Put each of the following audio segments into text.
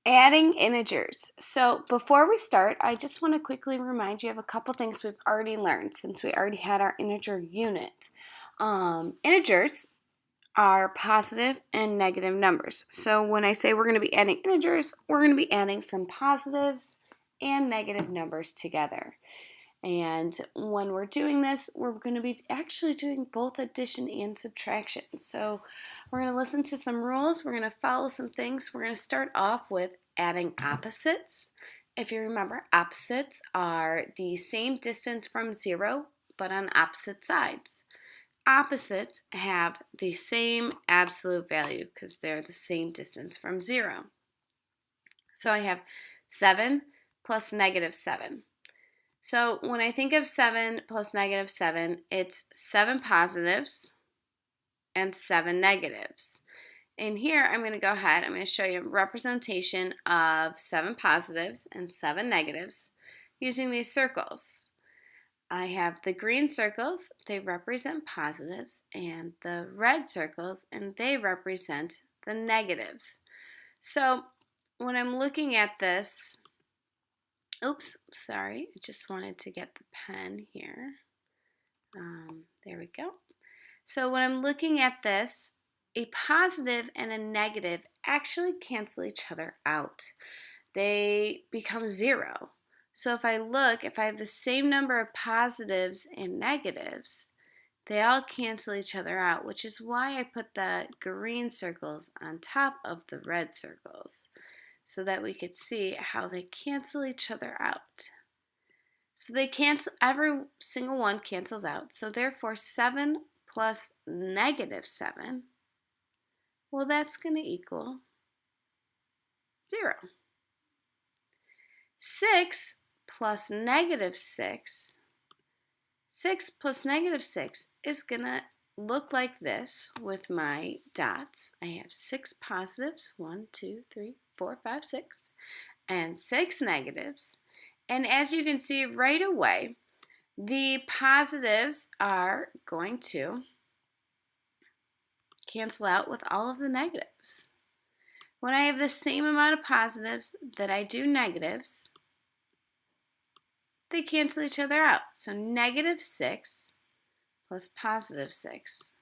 Adding integers. So before we start, I just want to quickly remind you of a couple things we've already learned since we already had our integer unit. Integers are positive and negative numbers. So when I say we're going to be adding integers, we're going to be adding some positives and negative numbers together. And when we're doing this, we're going to be actually doing both addition and subtraction. So we're going to listen to some rules. We're going to follow some things. We're going to start off with adding opposites. If you remember, opposites are the same distance from zero, but on opposite sides. Opposites have the same absolute value because they're the same distance from zero. So I have 7 plus negative 7. So when I think of 7 plus negative 7, it's 7 positives and 7 negatives. And here I'm going to go ahead, I'm going to show you a representation of 7 positives and 7 negatives using these circles. I have the green circles, they represent positives, and the red circles, and they represent the negatives. So when I'm looking at this, oops, sorry, I just wanted to get the pen here. There we go. So when I'm looking at this, a positive and a negative actually cancel each other out. They become 0. So if I have the same number of positives and negatives, they all cancel each other out, which is why I put the green circles on top of the red circles, so that we could see how they cancel each other out. So they cancel, every single one cancels out. So therefore 7 plus negative 7, well, that's going to equal 0. 6 plus negative 6, 6 plus negative 6 is going to look like this with my dots. I have 6 positives, 1, 2, 3, 4, 5, 6, and 6 negatives. And as you can see right away, the positives are going to cancel out with all of the negatives. When I have the same amount of positives that I do negatives, they cancel each other out. So negative 6 plus positive 6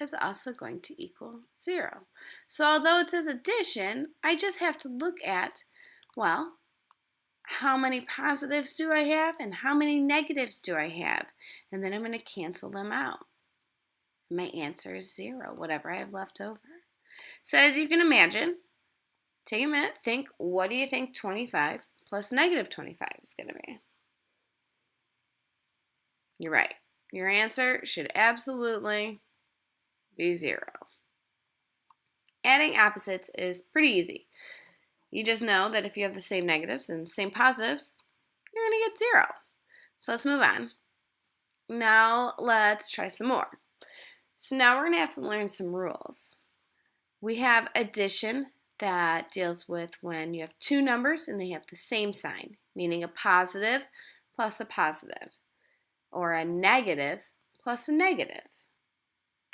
is also going to equal 0. So although it says addition, I just have to look at, well, how many positives do I have and how many negatives do I have? And then I'm going to cancel them out. My answer is 0, whatever I have left over. So as you can imagine, take a minute, think, what do you think 25 plus negative 25 is going to be? You're right. Your answer should absolutely be 0. Adding opposites is pretty easy. You just know that if you have the same negatives and the same positives, you're going to get 0. So let's move on. Now let's try some more. So now we're going to have to learn some rules. We have addition that deals with when you have two numbers and they have the same sign, meaning a positive plus a positive, or a negative plus a negative.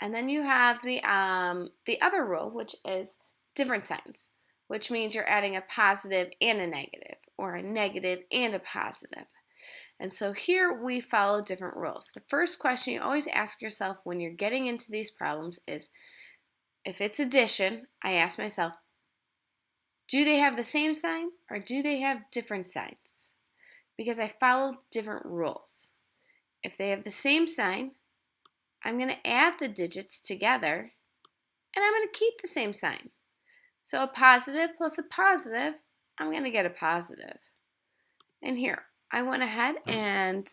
And then you have the other rule, which is different signs, which means you're adding a positive and a negative, or a negative and a positive. And so here we follow different rules. The first question you always ask yourself when you're getting into these problems is, if it's addition, I ask myself, do they have the same sign or do they have different signs? Because I follow different rules. If they have the same sign, I'm going to add the digits together and I'm going to keep the same sign. So a positive plus a positive, I'm going to get a positive. And here, I went ahead and,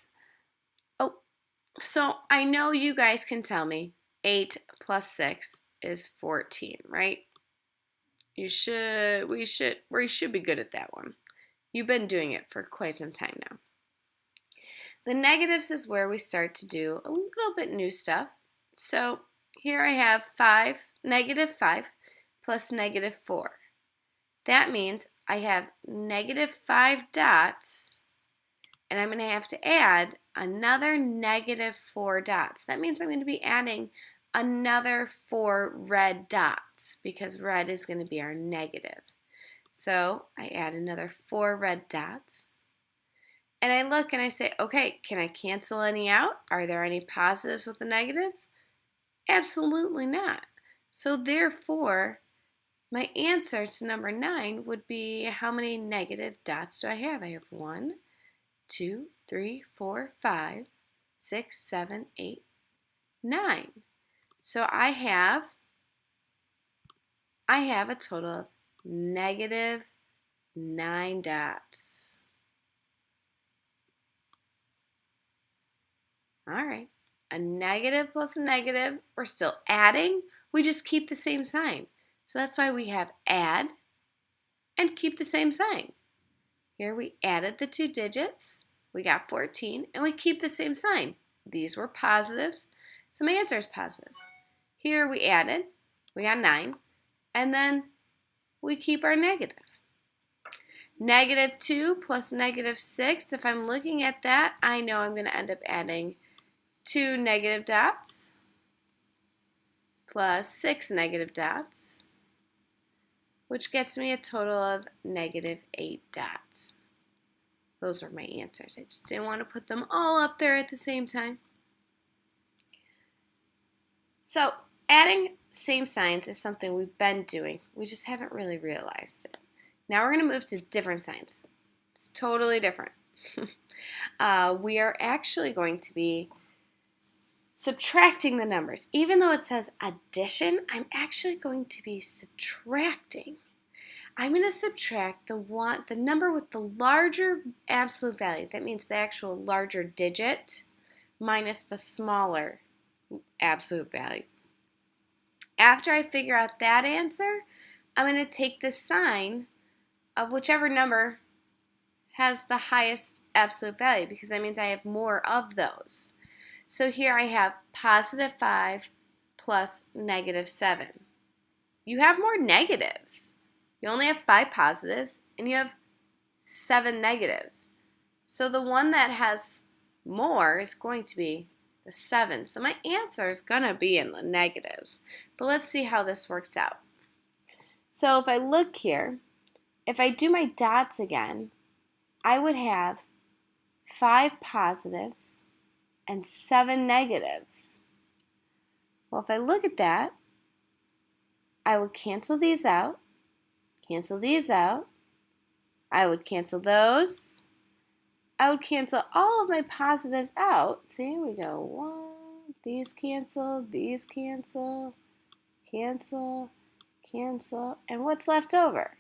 so I know you guys can tell me 8 plus 6 is 14, right? We should be good at that one. You've been doing it for quite some time now. The negatives is where we start to do a little bit new stuff. So here I have negative 5 plus negative 4. That means I have negative 5 dots, and I'm going to have to add another negative 4 dots. That means I'm going to be adding another 4 red dots because red is going to be our negative. So I add another 4 red dots. And I look and I say, okay, can I cancel any out? Are there any positives with the negatives? Absolutely not. So therefore, my answer to number 9 would be, how many negative dots do I have? I have 1, 2, 3, 4, 5, 6, 7, 8, 9. So I have a total of negative 9 dots. All right. A negative plus a negative, we're still adding. We just keep the same sign. So that's why we have add and keep the same sign. Here we added the 2 digits. We got 14, and we keep the same sign. These were positives, so my answer is positives. Here we added, we got 9, and then we keep our negative. Negative 2 plus negative 6, if I'm looking at that, I know I'm going to end up adding 2 negative dots plus 6 negative dots, which gets me a total of negative 8 dots. Those are my answers. I just didn't want to put them all up there at the same time. So adding same signs is something we've been doing. We just haven't really realized it. Now we're going to move to different signs. It's totally different. We are actually going to be subtracting the numbers. Even though it says addition, I'm actually going to be subtracting. I'm going to subtract the number with the larger absolute value. That means the actual larger digit minus the smaller absolute value. After I figure out that answer, I'm going to take the sign of whichever number has the highest absolute value, because that means I have more of those. So here I have positive 5 plus negative 7. You have more negatives. You only have 5 positives and you have 7 negatives. So the one that has more is going to be the 7. So my answer is going to be in the negatives. But let's see how this works out. So if I look here, if I do my dots again, I would have 5 positives and 7 negatives. Well, if I look at that, I would cancel these out. Cancel these out. I would cancel those. I would cancel all of my positives out. See, we go 1, these cancel, cancel, cancel. And what's left over?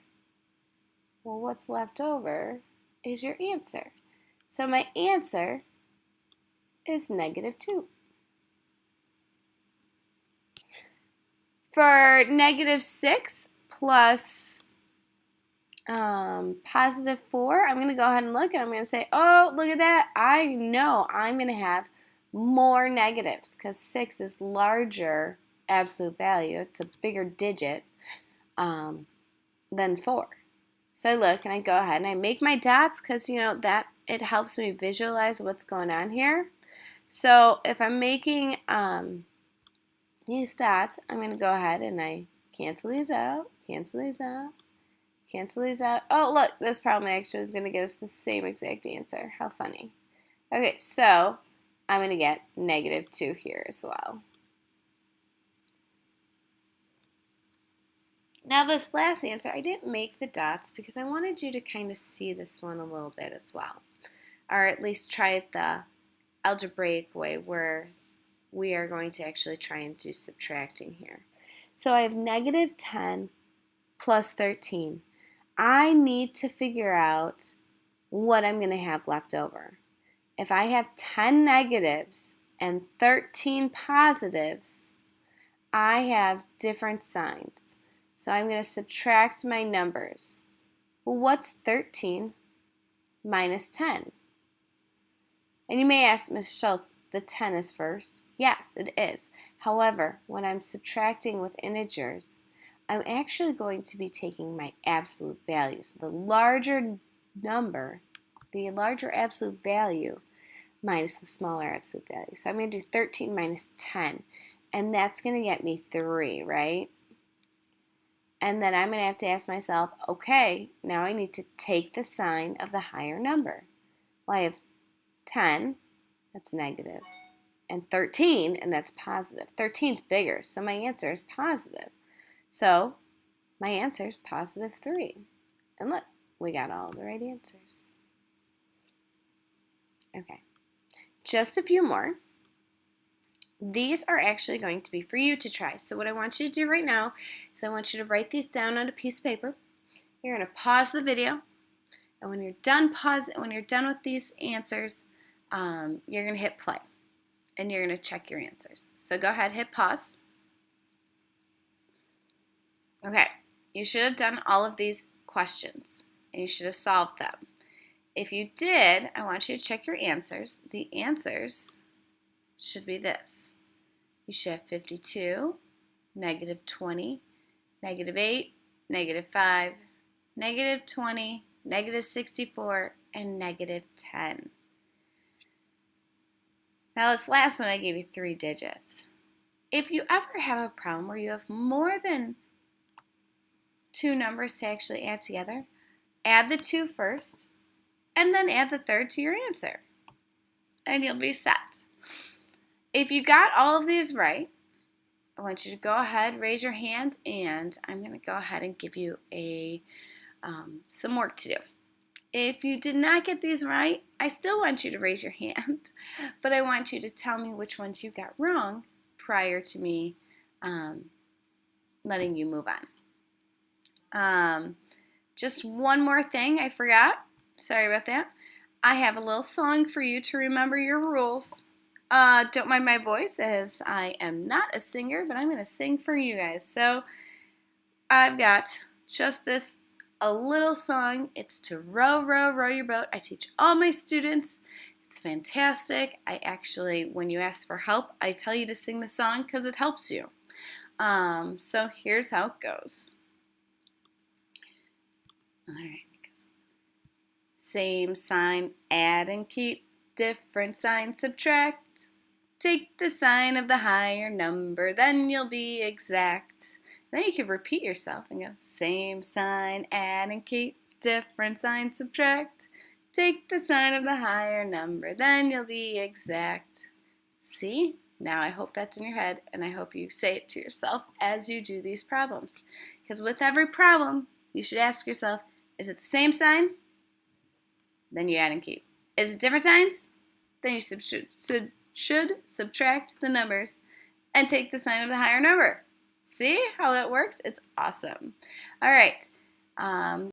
Well, what's left over is your answer. So my answer is negative 2. For negative 6 plus positive 4, I'm going to go ahead and look, and I'm going to say, oh, look at that. I know I'm going to have more negatives because 6 is larger absolute value. It's a bigger digit than 4. So I look and I go ahead and I make my dots because, that it helps me visualize what's going on here. So if I'm making these dots, I'm going to go ahead and I cancel these out, cancel these out, cancel these out. Oh, look, this problem actually is going to give us the same exact answer. How funny. Okay, so I'm going to get negative 2 here as well. Now this last answer, I didn't make the dots because I wanted you to kind of see this one a little bit as well. Or at least try it the algebraic way where we are going to actually try and do subtracting here. So I have negative 10 plus 13. I need to figure out what I'm going to have left over. If I have 10 negatives and 13 positives, I have different signs. So I'm going to subtract my numbers. Well, what's 13 minus 10? And you may ask, Ms. Schultz, the 10 is first. Yes, it is. However, when I'm subtracting with integers, I'm actually going to be taking my absolute values. The larger number, the larger absolute value, minus the smaller absolute value. So I'm going to do 13 minus 10, and that's going to get me 3, right? And then I'm going to have to ask myself, okay, now I need to take the sign of the higher number. Well, I have 10, that's negative, and 13, and that's positive. 13 is bigger, so my answer is positive. So my answer is positive 3. And look, we got all the right answers. Okay, just a few more. These are actually going to be for you to try. So what I want you to do right now is I want you to write these down on a piece of paper. You're going to pause the video, and when you're done with these answers, you're going to hit play, and you're going to check your answers. So go ahead, hit pause. Okay, you should have done all of these questions, and you should have solved them. If you did, I want you to check your answers. The answers should be this. You should have 52, negative 20, negative 8, negative 5, negative 20, negative 64, and negative 10. Now this last one I gave you 3 digits. If you ever have a problem where you have more than 2 numbers to actually add together, add the 2 first, and then add the third to your answer, and you'll be set. If you got all of these right, I want you to go ahead, raise your hand, and I'm going to go ahead and give you some work to do. If you did not get these right, I still want you to raise your hand, but I want you to tell me which ones you got wrong prior to me letting you move on. Just one more thing I forgot. Sorry about that. I have a little song for you to remember your rules. Don't mind my voice, as I am not a singer, but I'm going to sing for you guys. So I've got just a little song. It's to row, row, row your boat. I teach all my students. It's fantastic. I actually, when you ask for help, I tell you to sing the song because it helps you. So here's how it goes. All right. Same sign, add and keep. Different sign, subtract. Take the sign of the higher number, then you'll be exact. Then you can repeat yourself and go, same sign, add and keep. Different sign, subtract. Take the sign of the higher number, then you'll be exact. See? Now I hope that's in your head, and I hope you say it to yourself as you do these problems. Because with every problem, you should ask yourself, is it the same sign? Then you add and keep. Is it different signs? Then you should subtract the numbers and take the sign of the higher number. See how that works? It's awesome. All right.